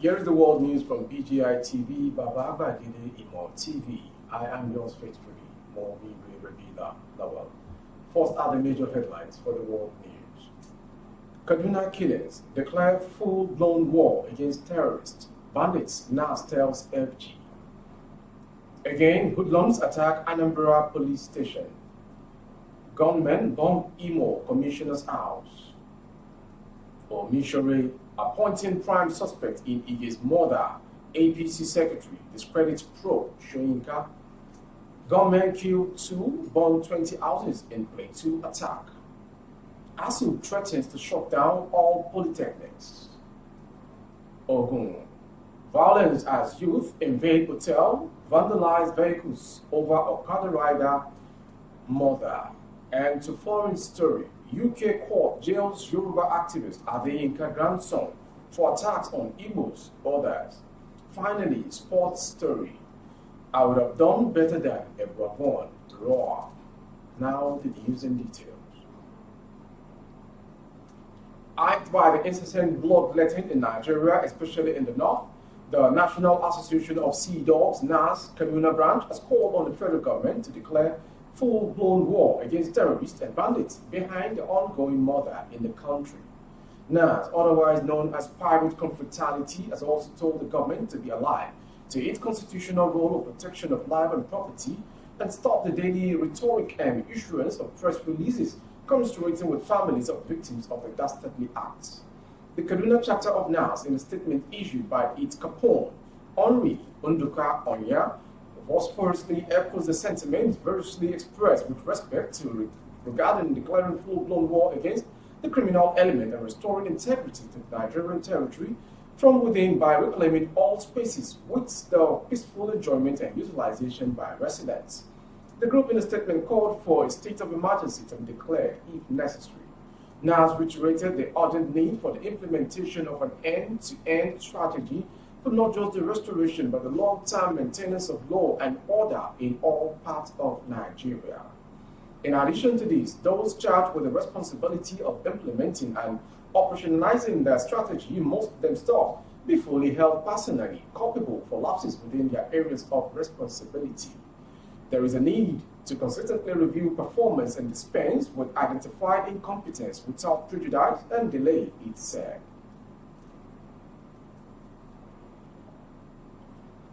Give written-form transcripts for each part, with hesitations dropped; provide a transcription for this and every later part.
Here is the world news from BGI TV, Baba Bagide Imo TV. I am yours faithfully, Mobi Rabila Lawal. First are the major headlines for the world news. Kaduna killings declare full-blown war against terrorists. Bandits, NAS tells FG. Again, hoodlums attack Anambra police station. Gunmen bomb Imo commissioner's house. Omisore appointing prime suspect in Ige's murder. APC secretary discredits probe Shoyinka. Gunmen kill 2, burn 20 houses in Plateau attack. H0USE threatens to shut down all polytechnics. Ogun. Violence as youth invade hotel, vandalize vehicles over Okada rider murder. And to foreign story, UK court jails Yoruba activist Adeyinka grandson for attacks on Igbos, others. Finally, sports story. I would have done better than a Brabant roar. Now the news in details. Hyped by the incessant bloodletting in Nigeria, especially in the north, the National Association of Sea Dogs, NAS, Kaduna branch has called on the federal government to declare full-blown war against terrorists and bandits behind the ongoing murder in the country. NAS, otherwise known as Pirate Conflictuality, has also told the government to be alive to its constitutional role of protection of life and property and stop the daily rhetoric and issuance of press releases commiserating with families of victims of the dastardly acts. The Kaduna chapter of NAS, in a statement issued by its capone, Henri Unduka Onya, vociferously echoes the sentiments variously expressed with respect to regarding declaring full-blown war against the criminal element and restoring integrity to Nigerian territory from within by reclaiming all spaces with the peaceful enjoyment and utilization by residents. The group in a statement called for a state of emergency to be declared if necessary. NAS reiterated the urgent need for the implementation of an end-to-end strategy for not just the restoration but the long-term maintenance of law and order in all parts of Nigeria. In addition to this, those charged with the responsibility of implementing and operationalizing their strategy must themselves be fully held personally culpable for lapses within their areas of responsibility. There is a need to consistently review performance and dispense with identified incompetence without prejudice and delay, it said.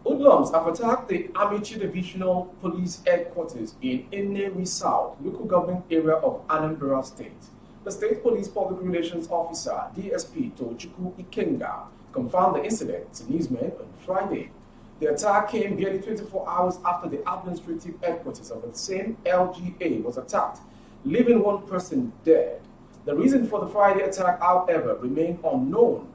Hoodlums have attacked the Amici Divisional Police Headquarters in Nnewi South, local government area of Anambra State. The State Police Public Relations Officer, DSP Tochukwu Ikenga, confirmed the incident to newsmen on Friday. The attack came barely 24 hours after the administrative headquarters of the same LGA was attacked, leaving one person dead. The reason for the Friday attack, however, remained unknown.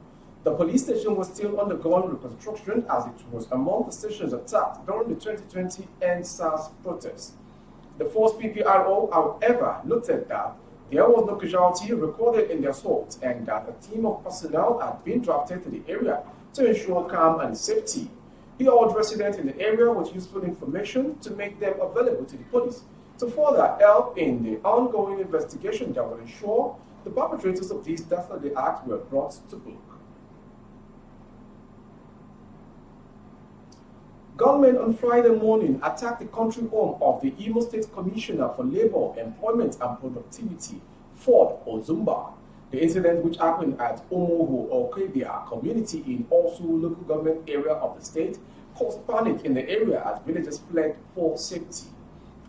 The police station was still undergoing reconstruction as it was among the stations attacked during the 2020 EndSARS protests. The force PPRO, however, noted that there was no casualty recorded in the assault and that a team of personnel had been drafted to the area to ensure calm and safety. He urged residents in the area with useful information to make them available to the police to further help in the ongoing investigation that will ensure the perpetrators of these dastardly acts were brought to book. Gunmen on Friday morning attacked the country home of the Imo State Commissioner for Labor, Employment and Productivity, Ford Ozumba. The incident, which happened at Omoho or Kebia community in also local government area of the state, caused panic in the area as villagers fled for safety.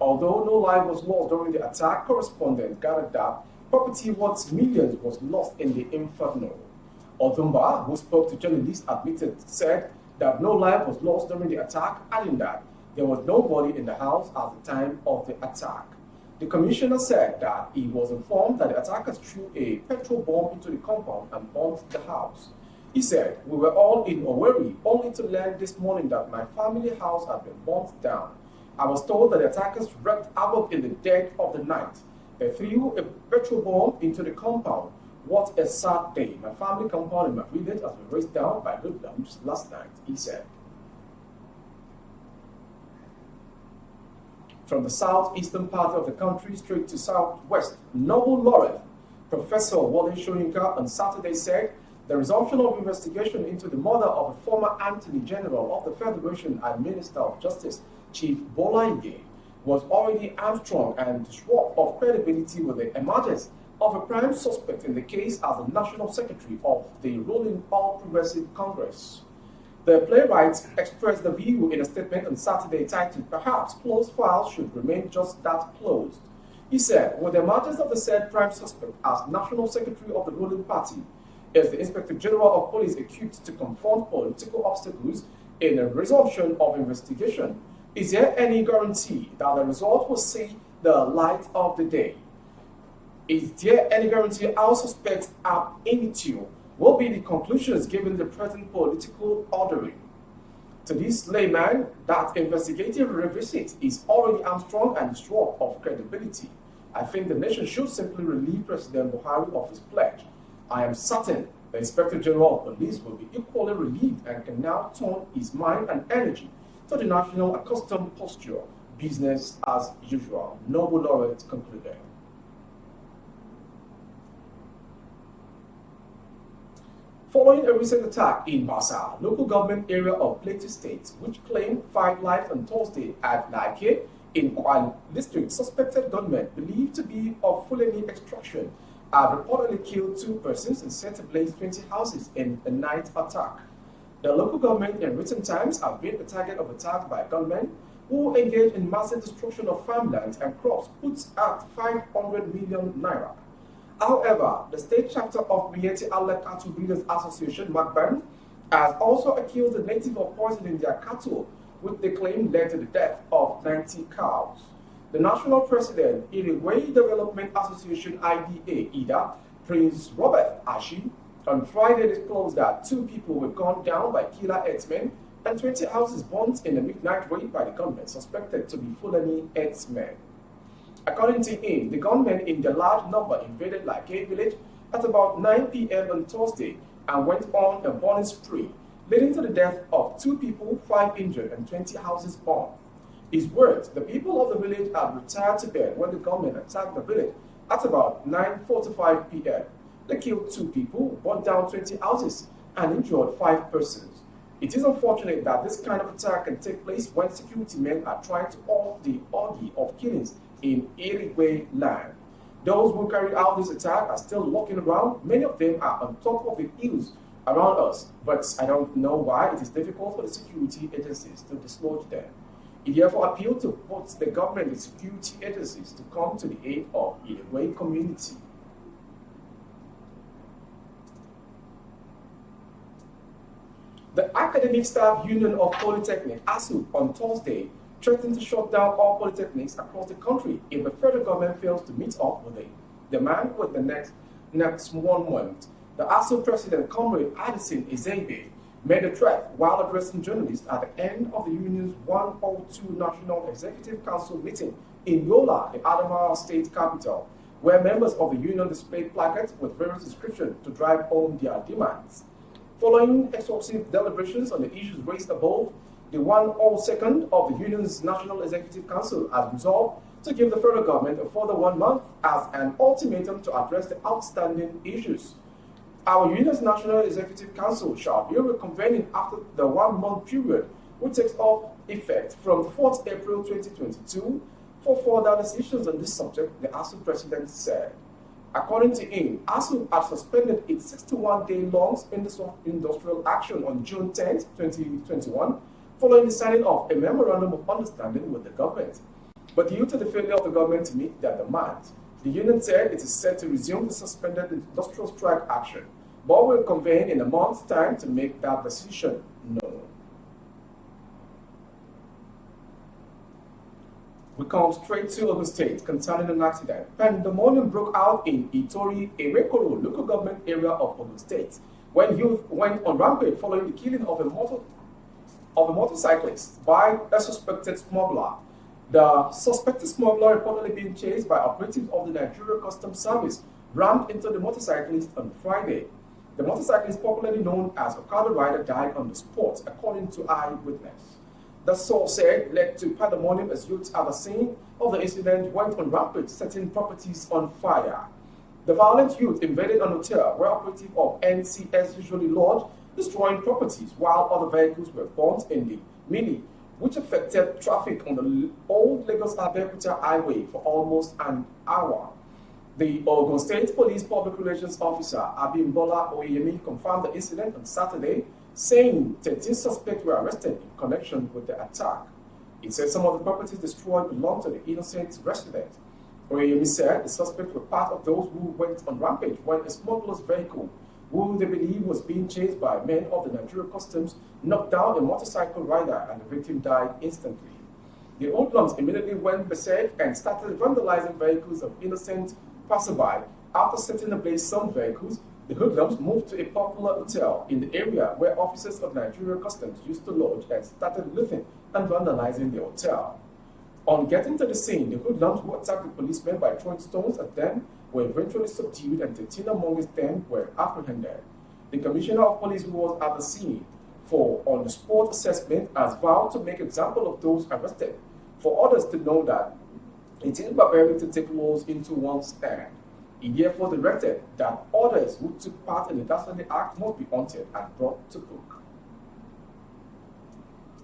Although no life was lost during the attack, correspondents gathered that property worth millions was lost in the inferno. Ozumba, who spoke to journalists, said that no life was lost during the attack, adding that there was nobody in the house at the time of the attack. The commissioner said that he was informed that the attackers threw a petrol bomb into the compound and bombed the house. He said, "We were all in Owerri, only to learn this morning that my family house had been bombed down. I was told that the attackers wreaked havoc in the dead of the night. They threw a petrol bomb into the compound. What a sad day. My family compound in my village has been razed down by hoodlums last night," he said. From the southeastern part of the country straight to southwest, Nobel laureate Professor Wole Soyinka on Saturday said the resumption of investigation into the murder of a former Attorney General of the Federation and Minister of Justice, Chief Bola Ige, was already hamstrung and disrupted of credibility with the emergence of a prime suspect in the case as the National Secretary of the ruling All Progressive Congress. The playwright expressed the view in a statement on Saturday titled, "Perhaps closed files should remain just that closed." He said, with the emergence of the said prime suspect as National Secretary of the ruling party, is the Inspector General of Police equipped to confront political obstacles in a resumption of investigation? Is there any guarantee that the result will see the light of the day? Is there any guarantee our suspects ab initio will be the conclusions given the present political ordering? To this layman, that investigative revisit is already hamstrung and stripped of credibility. I think the nation should simply relieve President Buhari of his pledge. I am certain the Inspector General of Police will be equally relieved and can now turn his mind and energy to the national accustomed posture, business as usual. Nobel laureate concluded. Following a recent attack in Basa, local government area of Plateau State, which claimed 5 lives on Thursday at Nike in Kwale district, suspected gunmen believed to be of Fulani extraction have reportedly killed 2 persons and set ablaze 20 houses in a night attack. The local government in recent times have been the target of attacks by gunmen who engage in massive destruction of farmland and crops put at 500 million naira. However, the state chapter of Miyetti Allah Cattle Breeders Association, Gunm, has also accused the native of poisoning their cattle, which they claim led to the death of 90 cows. The national president, Iriway Development Association IDA, Prince Robert Ashi, on Friday disclosed that 2 people were gunned down by killer herdsmen and 20 houses burnt in a midnight raid by the gunmen suspected to be Fulani herdsmen. According to him, the gunmen in their large number invaded Like village at about 9 p.m. on Thursday and went on a burning spree, leading to the death of 2 people, 5 injured, and 20 houses burned. His words, the people of the village had retired to bed when the gunmen attacked the village at about 9:45 p.m. They killed 2 people, burned down 20 houses, and injured 5 persons. It is unfortunate that this kind of attack can take place when security men are trying to halt the orgy of killings in Irigwe land. Those who carried out this attack are still walking around. Many of them are on top of the hills around us, but I don't know why it is difficult for the security agencies to dislodge them. He therefore appealed to both the government and security agencies to come to the aid of the Irigwe community. The Academic Staff Union of Polytechnic, H0USE, on Thursday threatened to shut down all polytechnics across the country if the federal government fails to meet up with the demand with the next 1 month. The H0USE president, Comrade Addison Ezebe, made the threat while addressing journalists at the end of the union's 102 National Executive Council meeting in Yola, the Adamawa state capital, where members of the union displayed placards with various inscriptions to drive home their demands. Following exhaustive deliberations on the issues raised above, the 102nd of the union's National Executive Council has resolved to give the federal government a further 1 month as an ultimatum to address the outstanding issues. Our union's National Executive Council shall be reconvening after the 1 month period, which takes effect from 4th April 2022 for further decisions on this subject, the H0USE president said. According to him, H0USE had suspended its 61-day-long industrial action on June 10, 2021, following the signing of a memorandum of understanding with the government. But due to the failure of the government to meet their demands, the union said it is set to resume the suspended industrial strike action, but will convene in a month's time to make that decision known. We come straight to Ogun State concerning an accident. Pandemonium broke out in Itori, Ewekoro, local government area of Ogun State, when youth went on rampage following the killing of a motorcyclist by a suspected smuggler. The suspected smuggler, reportedly being chased by operatives of the Nigeria Customs Service, rammed into the motorcyclist on Friday. The motorcyclist, popularly known as Okada Rider, died on the spot, according to eyewitness. The source said led to pandemonium as youths at the scene of the incident went on rampage, setting properties on fire. The violent youth invaded an hotel where operatives of NCS usually lodge, destroying properties, while other vehicles were burnt in the Mini, which affected traffic on the old Lagos-Abeokuta highway for almost an hour. The Ogun State Police Public Relations Officer, Abimbola Oyemi, confirmed the incident on Saturday, saying 13 suspects were arrested in connection with the attack. He said some of the properties destroyed belonged to the innocent resident. Oyemi said the suspects were part of those who went on rampage when a smuggler's vehicle, who they believe was being chased by men of the Nigerian Customs, knocked down a motorcycle rider and the victim died instantly. The hoodlums immediately went berserk and started vandalizing vehicles of innocent passerby. After setting ablaze some vehicles, the hoodlums moved to a popular hotel in the area where officers of Nigerian Customs used to lodge and started looting and vandalizing the hotel. On getting to the scene, the hoodlums who attacked the policemen by throwing stones at them were eventually subdued and 13 amongst them were apprehended. The Commissioner of Police who was at the scene for on-the-spot assessment has vowed to make example of those arrested, for others to know that it is barbaric to take laws into one's hand. He therefore directed that others who took part in the dastardly act must be hunted and brought to book.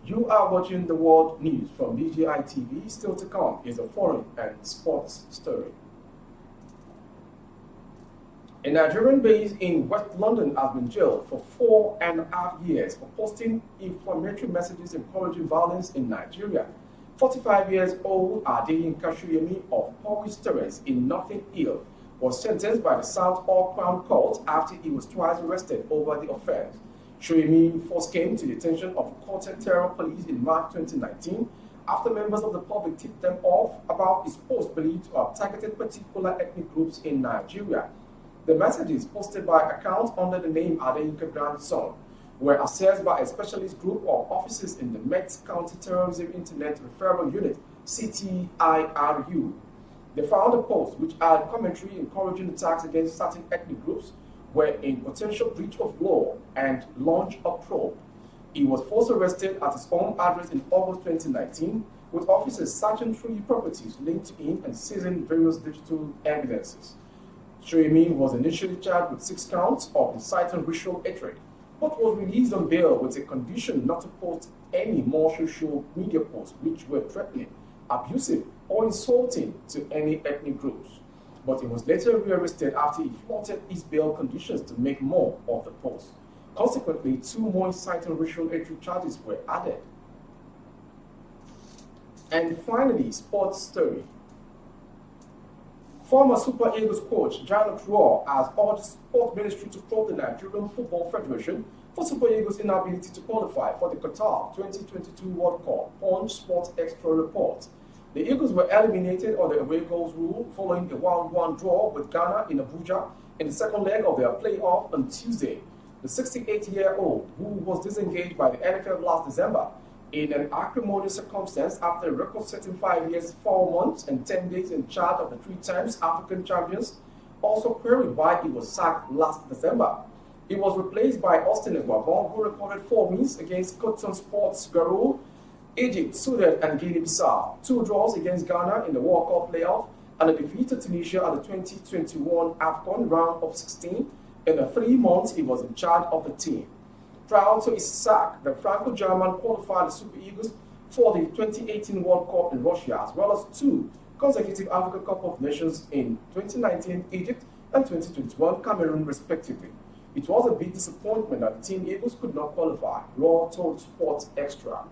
You are watching the World News from BGI TV. Still to come is a foreign and sports story. A Nigerian based in West London has been jailed for 4.5 years for posting inflammatory messages encouraging violence in Nigeria. 45 years old H0USE of H0USE in Notting Hill was sentenced by the South All Crown Court after he was twice arrested over the offense. H0USE first came to the attention of counter-terror police in March 2019 after members of the public tipped them off about his post believed to have targeted particular ethnic groups in Nigeria. The messages posted by accounts under the name Adeyinka Grandson were assessed by a specialist group of officers in the Met's Counter-Terrorism Internet Referral Unit, CTIRU. They found a post which had commentary encouraging attacks against certain ethnic groups were in potential breach of law and launched a probe. He was first arrested at his home address in August 2019, with officers searching through properties linked to him and seizing various digital evidences. H0USE was initially charged with 6 counts of inciting racial hatred, but was released on bail with a condition not to post any more social media posts which were threatening, abusive, or insulting to any ethnic groups. But he was later rearrested after he flouted his bail conditions to make more of the posts. Consequently, 2 more inciting racial hatred charges were added. And finally, sports story. Former Super Eagles coach Jan Otuor has urged the Sport Ministry to probe the Nigerian Football Federation for Super Eagles' inability to qualify for the Qatar 2022 World Cup. Punch Sports Extra report. The Eagles were eliminated on the away goals rule following a 1-1 draw with Ghana in Abuja in the second leg of their playoff on Tuesday. The 68-year-old, who was disengaged by the NFL last December in an acrimonious circumstance after a record-setting 5 years, 4 months, and 10 days in charge of the 3 times African champions, also queried why he was sacked last December. He was replaced by Austin Eguavon, who recorded 4 wins against Cotton Sports Garou, Egypt, Sudan, and Guinea-Bissau, 2 draws against Ghana in the World Cup playoff, and a defeat to Tunisia at the 2021 AFCON round of 16. In the 3 months he was in charge of the team. Prior to his sack, the Franco-German qualified the Super Eagles for the 2018 World Cup in Russia, as well as 2 consecutive Africa Cup of Nations in 2019 Egypt and 2021 Cameroon, respectively. It was a big disappointment that the Team Eagles could not qualify, Raw told Sports Extra.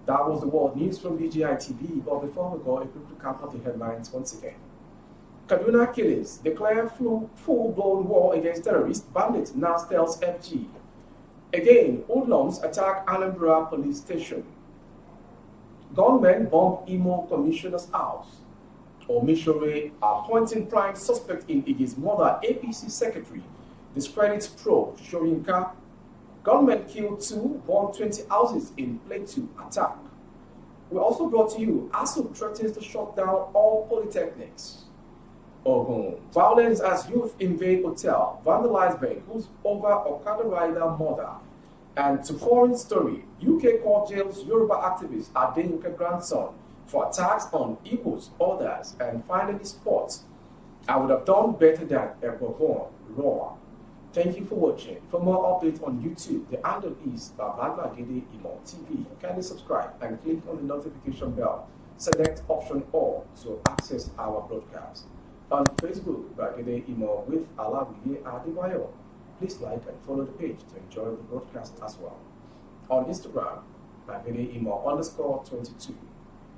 That was the world news from BGI TV, but before we go, a quick recap of the headlines once again. Kaduna killings declare full-blown war against terrorists, bandit now tells FG. Again, hoodlums attack Anambra police station. Gunmen bomb Imo commissioner's house. Omisore appointing prime suspect in Igi's murder, APC secretary, discredits probe Shoyinka. Gunmen killed 2, burn 20 houses in Plateau attack. We also brought to you, H0USE threatens to shut down all polytechnics. Ogun. Violence as youth invade hotel, vandalize vehicles over Okada rider murder. And to foreign story, UK court jails Yoruba activist Adeyinka Grandson for attacks on Igbos, others, and finally sports. I would have done better than Ebovon Raw. Thank you for watching. For more updates on YouTube, the handle is Babagede Imo TV. Kindly subscribe and click on the notification bell. Select option all to access our broadcast. On Facebook, Bagede Imo with Alawiye Adebayo. Please like and follow the page to enjoy the broadcast as well. On Instagram, Bagede Imo _22.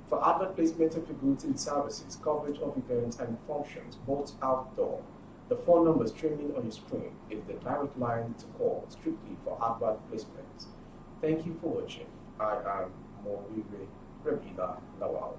For advert placement of your goods and services, coverage of events and functions, both outdoor, the phone number streaming on your screen is the direct line to call strictly for advert placements. Thank you for watching. I am Moriwe Rebina Lawal.